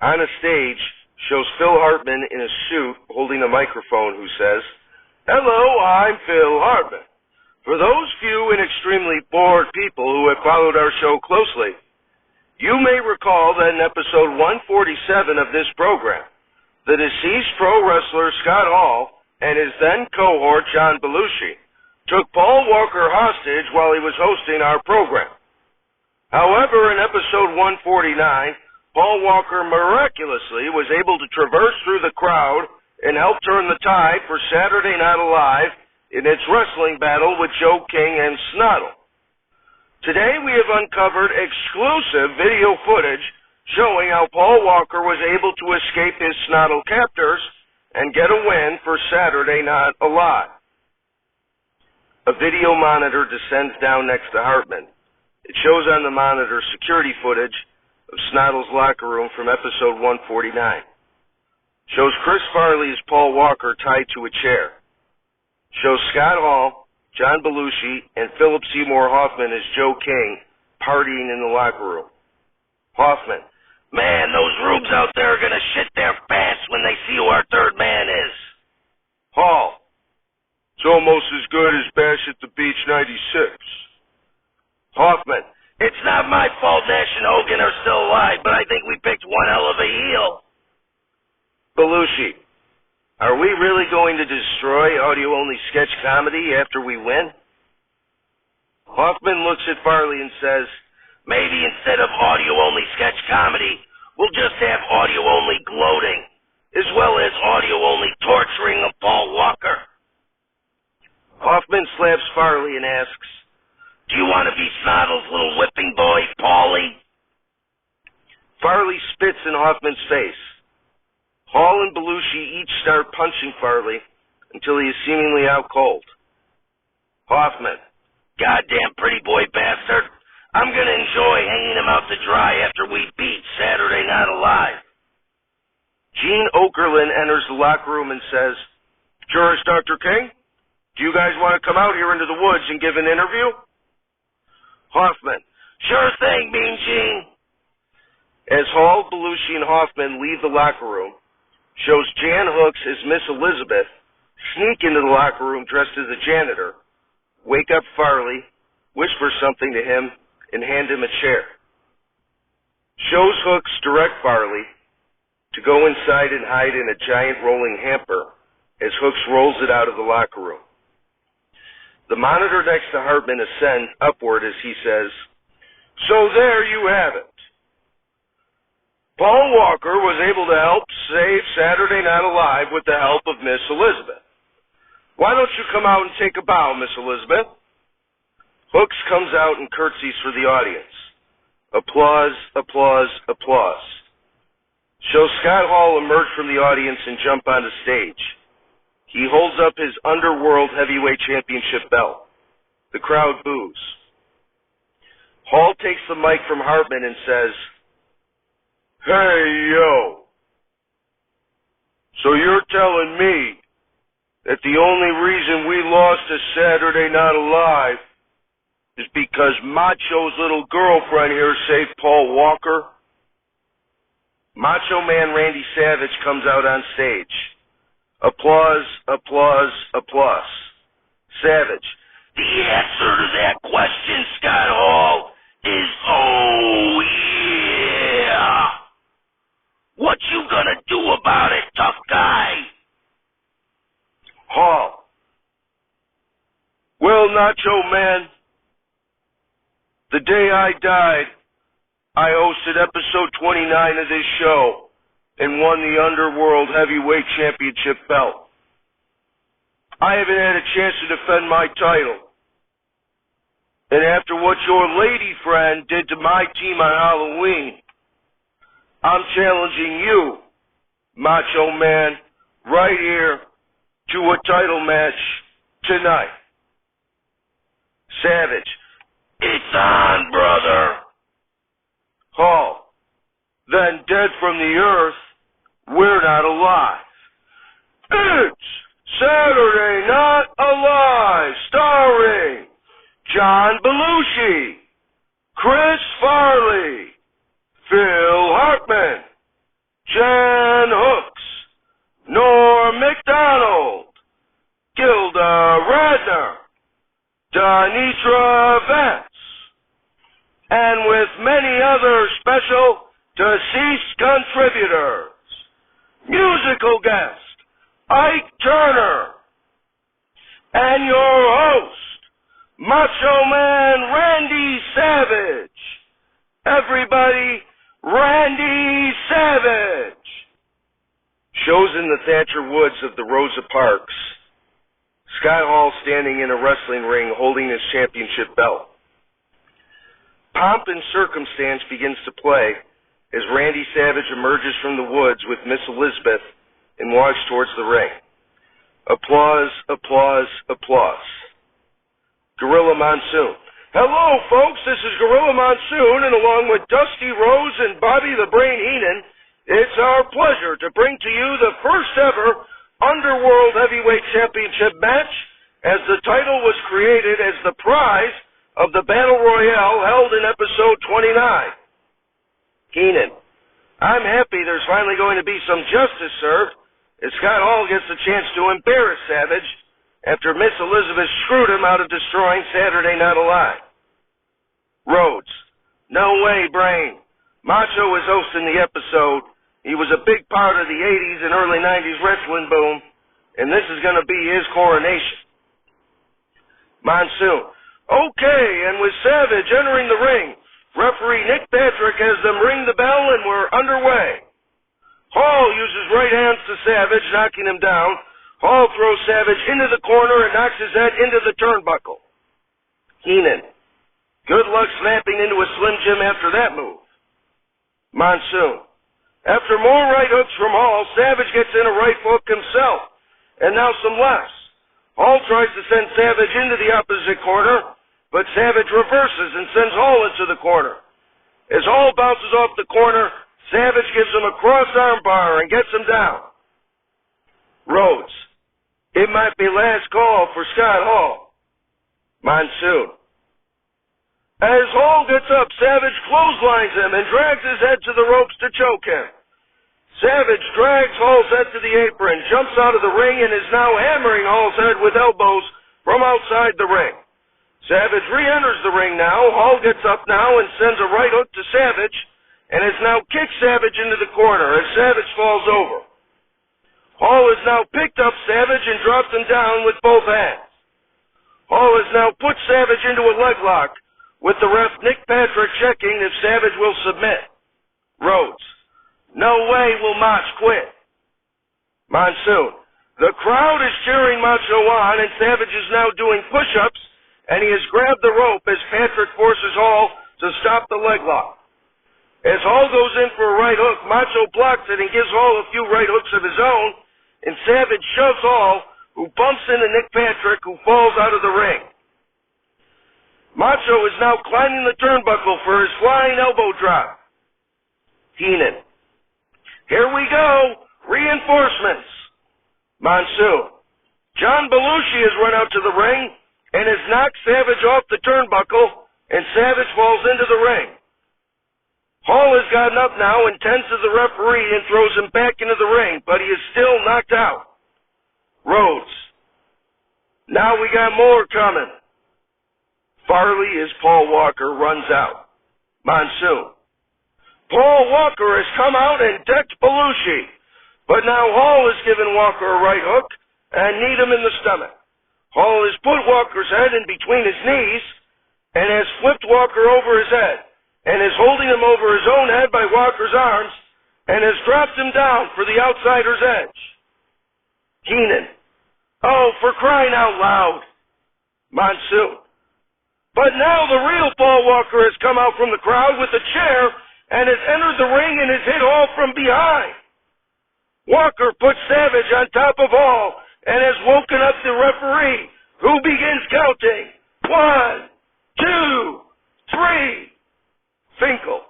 On a stage, shows Phil Hartman in a suit holding a microphone who says, "Hello, I'm Phil Hartman. For those few and extremely bored people who have followed our show closely, you may recall that in episode 147 of this program, the deceased pro wrestler Scott Hall and his then cohort John Belushi took Paul Walker hostage while he was hosting our program. However, in episode 149, Paul Walker miraculously was able to traverse through the crowd and help turn the tide for Saturday Night Alive in its wrestling battle with Joe King and Snottle. Today we have uncovered exclusive video footage showing how Paul Walker was able to escape his Snottle captors and get a win for Saturday Night Alive." A video monitor descends down next to Hartman. It shows on the monitor security footage of Snottle's locker room from episode 149. Shows Chris Farley as Paul Walker tied to a chair. Shows Scott Hall, John Belushi, and Philip Seymour Hoffman as Joe King partying in the locker room. Hoffman: "Man, those rubes out there are going to shit their pants when they see who our third man is." Hall: "It's almost as good as Bash at the Beach 96. Hoffman: "It's not my fault Nash and Hogan are still alive, but I think we picked one hell of a heel." Belushi: "Are we really going to destroy audio-only sketch comedy after we win?" Hoffman looks at Farley and says, "Maybe instead of audio-only sketch comedy, we'll just have audio-only gloating, as well as audio-only torturing of Paul Walker." Hoffman slaps Farley and asks, "Do you want to be Snottle's little whipping boy, Paulie?" Farley spits in Hoffman's face. Hall and Belushi each start punching Farley until he is seemingly out cold. Hoffman: "Goddamn pretty boy bastard. I'm going to enjoy hanging him out to dry after we beat Saturday Night Alive." Gene Okerlund enters the locker room and says, "Juris Dr. King, do you guys want to come out here into the woods and give an interview?" Hoffman: "Sure thing, Mean Gene." As Hall, Belushi, and Hoffman leave the locker room, shows Jan Hooks as Miss Elizabeth sneak into the locker room dressed as a janitor, wake up Farley, whisper something to him, and hand him a chair. Shows Hooks direct Farley to go inside and hide in a giant rolling hamper as Hooks rolls it out of the locker room. The monitor next to Hartman ascends upward as he says, "So there you have it. Paul Walker was able to help save Saturday Night Alive with the help of Miss Elizabeth. Why don't you come out and take a bow, Miss Elizabeth?" Hooks comes out and curtsies for the audience. Applause, applause, applause. Shows Scott Hall emerge from the audience and jump onto stage. He holds up his Underworld Heavyweight Championship belt. The crowd boos. Hall takes the mic from Hartman and says, "Hey, yo. So you're telling me that the only reason we lost to Saturday Night Alive is because Macho's little girlfriend here saved Paul Walker?" Macho Man Randy Savage comes out on stage. Applause, applause, applause. Savage: "The answer to that question, Scott Hall, is oh yeah. What you gonna do about it, tough guy?" Hall: "Well, Nacho Man, the day I died, I hosted episode 29 of this show and won the Underworld Heavyweight Championship belt. I haven't had a chance to defend my title. And after what your lady friend did to my team on Halloween, I'm challenging you, Macho Man, right here to a title match tonight." Savage: "It's on, brother." Hall: "Then dead from the earth, we're not alive. It's Saturday Night Alive, starring John Belushi, Chris Farley, Phil Hartman, extra events, and with many other special deceased contributors. Musical guest, Ike Turner, and your host, Macho Man Randy Savage. Everybody, Randy Savage. Shows in the Thatcher Woods of the Rosa Parks. Scott Hall standing in a wrestling ring holding his championship belt. Pomp and circumstance begins to play as Randy Savage emerges from the woods with Miss Elizabeth and walks towards the ring. Applause, applause, applause. Gorilla Monsoon. Hello, folks. This is Gorilla Monsoon, and along with Dusty Rose and Bobby the Brain Heenan, it's our pleasure to bring to you the first ever Underworld Heavyweight Championship match, as the title was created as the prize of the Battle Royale held in episode 29. Heenan. I'm happy there's finally going to be some justice served, as Scott Hall gets a chance to embarrass Savage after Miss Elizabeth screwed him out of destroying Saturday Night Alive. Rhodes. No way, Brain. Macho is hosting the episode. He was a big part of the 80s and early 90s wrestling boom, and this is going to be his coronation. Monsoon. Okay, and with Savage entering the ring, referee Nick Patrick has them ring the bell, and we're underway. Hall uses right hands to Savage, knocking him down. Hall throws Savage into the corner and knocks his head into the turnbuckle. Heenan. Good luck snapping into a Slim Jim after that move. Monsoon. After more right hooks from Hall, Savage gets in a right hook himself, and now some lefts. Hall tries to send Savage into the opposite corner, but Savage reverses and sends Hall into the corner. As Hall bounces off the corner, Savage gives him a cross arm bar and gets him down. Rhodes. It might be last call for Scott Hall. Monsoon. As Hall gets up, Savage clotheslines him and drags his head to the ropes to choke him. Savage drags Hall's head to the apron, jumps out of the ring, and is now hammering Hall's head with elbows from outside the ring. Savage re-enters the ring now. Hall gets up now and sends a right hook to Savage, and has now kicked Savage into the corner as Savage falls over. Hall has now picked up Savage and dropped him down with both hands. Hall has now put Savage into a leg lock, with the ref Nick Patrick checking if Savage will submit. Rhodes. No way will Mach quit. Monsoon. The crowd is cheering Macho on, and Savage is now doing push-ups, and he has grabbed the rope as Patrick forces Hall to stop the leg lock. As Hall goes in for a right hook, Macho blocks it and gives Hall a few right hooks of his own, and Savage shoves Hall, who bumps into Nick Patrick, who falls out of the ring. Macho is now climbing the turnbuckle for his flying elbow drop. Heenan. Here we go. Reinforcements. Monsoon. John Belushi has run out to the ring and has knocked Savage off the turnbuckle, and Savage falls into the ring. Hall has gotten up now and tends to the referee and throws him back into the ring, but he is still knocked out. Rhodes. Now we got more coming. Farley as Paul Walker runs out. Monsoon. Paul Walker has come out and decked Belushi, but now Hall has given Walker a right hook and kneed him in the stomach. Hall has put Walker's head in between his knees and has flipped Walker over his head and is holding him over his own head by Walker's arms and has dropped him down for the outsider's edge. Heenan. Oh, for crying out loud. Monsoon. But now the real Paul Walker has come out from the crowd with a chair and has entered the ring and is hit Hall from behind. Walker puts Savage on top of Hall and has woken up the referee, who begins counting. 1, 2, 3. Finkel.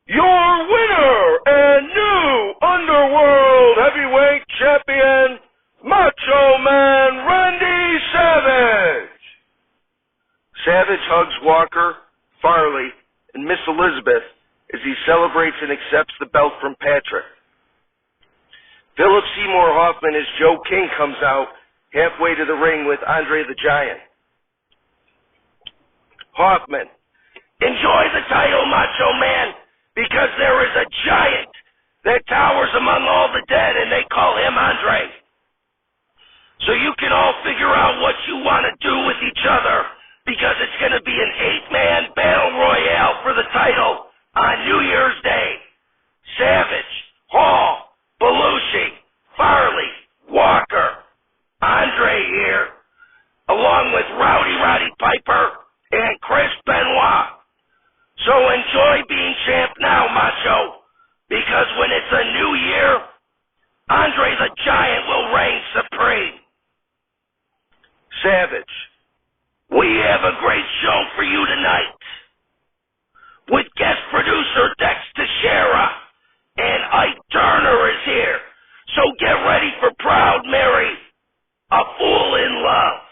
Your winner and new Underworld Heavyweight Champion, Macho Man Randy Savage. Savage hugs Walker, Farley, and Miss Elizabeth as he celebrates and accepts the belt from Patrick. Philip Seymour Hoffman as Joe King comes out halfway to the ring with Andre the Giant. Hoffman. Enjoy the title, Macho Man, because there is a giant that towers among all the dead, and they call him Andre. So you can all figure out what you want to do with each other, because it's going to be an 8-man battle royale for the title on New Year's Day. Savage, Hall, Belushi, Farley, Walker, Andre here, along with Rowdy Roddy Piper and Chris Benoit. So enjoy being champ now, Macho, because when it's a new year, Andre the Giant will reign supreme. Savage, we have a great show for you tonight, with guest producer Dex Teixeira, and Ike Turner is here. So get ready for Proud Mary, a Fool in Love.